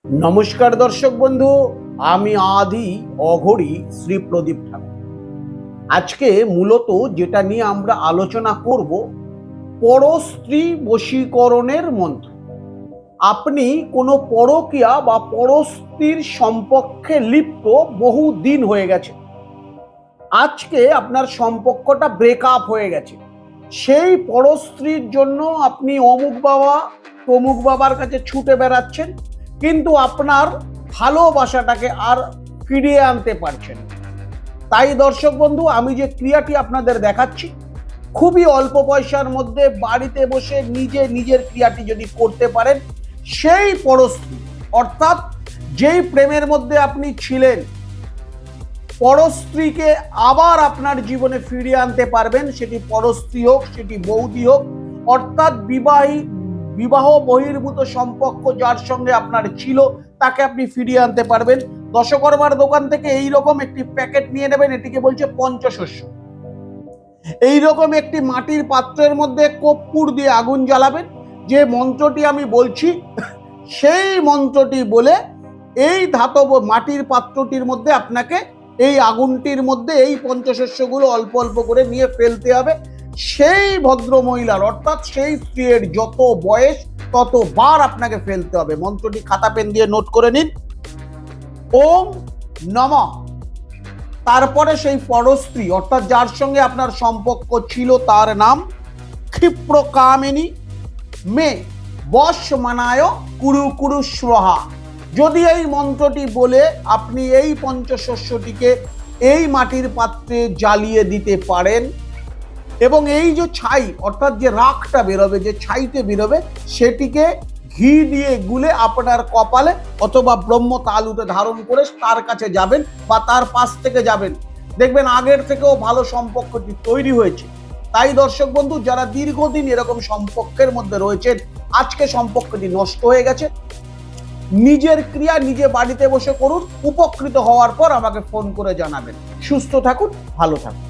নমস্কার দর্শক বন্ধু, আমি আদি অঘরী শ্রী প্রদীপ ঠাকুর। আজকে মূলত যেটা নিয়ে আমরা আলোচনা করব, পরস্ত্রী বশীকরণের মন্ত্র। আপনি কোনো পরকীয়া বা পরস্ত্রীর সম্পর্কে লিপ্ত বহু দিন হয়ে গেছে। আজকে আপনার সম্পর্কটা ব্রেকআপ হয়ে গেছে। সেই পরস্ত্রীর জন্য আপনি অমুক বাবা তমুক বাবার কাছে ছুটে বেড়াচ্ছেন, কিন্তু আপনার ভালোবাসাটাকে আর ফিরিয়ে আনতে পারছেন না। তাই দর্শক বন্ধু, আমি যে ক্রিয়াটি আপনাদের দেখাচ্ছি, খুবই অল্প পয়সার মধ্যে বাড়িতে বসে নিজের ক্রিয়াটি যদি করতে পারেন, সেই পরস্ত্রী অর্থাৎ যেই প্রেমের মধ্যে আপনি ছিলেন, পরস্ত্রীকে আবার আপনার জীবনে ফিরিয়ে আনতে পারবেন। সেটি পরস্ত্রী হোক, সেটি বৌদি হোক, অর্থাৎ বিবাহ বহির্ভূত সম্পর্ক যার সঙ্গে আপনার ছিল, তাকে আপনি ফিরিয়ে আনতে পারবেন। দশকর্মার দোকান থেকে এইরকম একটি প্যাকেট নিয়ে নেবেন, এটিকে বলছে পঞ্চশস্য। এইরকম একটি মাটির পাত্রের মধ্যে কর্পূর দিয়ে আগুন জ্বালাবেন। যে মন্ত্রটি আমি বলছি, সেই মন্ত্রটি বলে এই ধাতব মাটির পাত্রটির মধ্যে আপনাকে এই আগুনটির মধ্যে এই পঞ্চশস্যগুলো অল্প অল্প করে নিয়ে ফেলতে হবে। সেই ভদ্র মহিলার অর্থাৎ সেই স্ত্রীর যত বয়স ততবার আপনাকে ফেলতে হবে। মন্ত্রটি খাতা পেন দিয়ে নোট করে নিন। ওম নমঃ। তারপরে সেই পরস্ত্রী অর্থাৎ যার সঙ্গে আপনার সম্পর্ক ছিল তার নাম ক্ষিপ্র কামিনী মে বশমানায় কুরু কুরু স্বহা। যদি এই মন্ত্রটি বলে আপনি এই পঞ্চশস্যটিকে এই মাটির পাত্রে জ্বালিয়ে দিতে পারেন, এবং এই যে ছাই অর্থাৎ যে রাখটা বেরোবে, যে ছাইতে বেরোবে, সেটিকে ঘি দিয়ে গুলে আপনার কপালে অথবা ব্রহ্ম তালুতে ধারণ করে তার কাছে যাবেন বা তার পাশ থেকে যাবেন, দেখবেন আগের থেকেও ভালো সম্পর্কটি তৈরি হয়েছে। তাই দর্শক বন্ধু, যারা দীর্ঘদিন এরকম সম্পর্কের মধ্যে রয়েছেন, আজকে সম্পর্কটি নষ্ট হয়ে গেছে, নিজের ক্রিয়া নিজে বাড়িতে বসে করুন। উপকৃত হওয়ার পর আমাকে ফোন করে জানাবেন। সুস্থ থাকুন, ভালো থাকুন।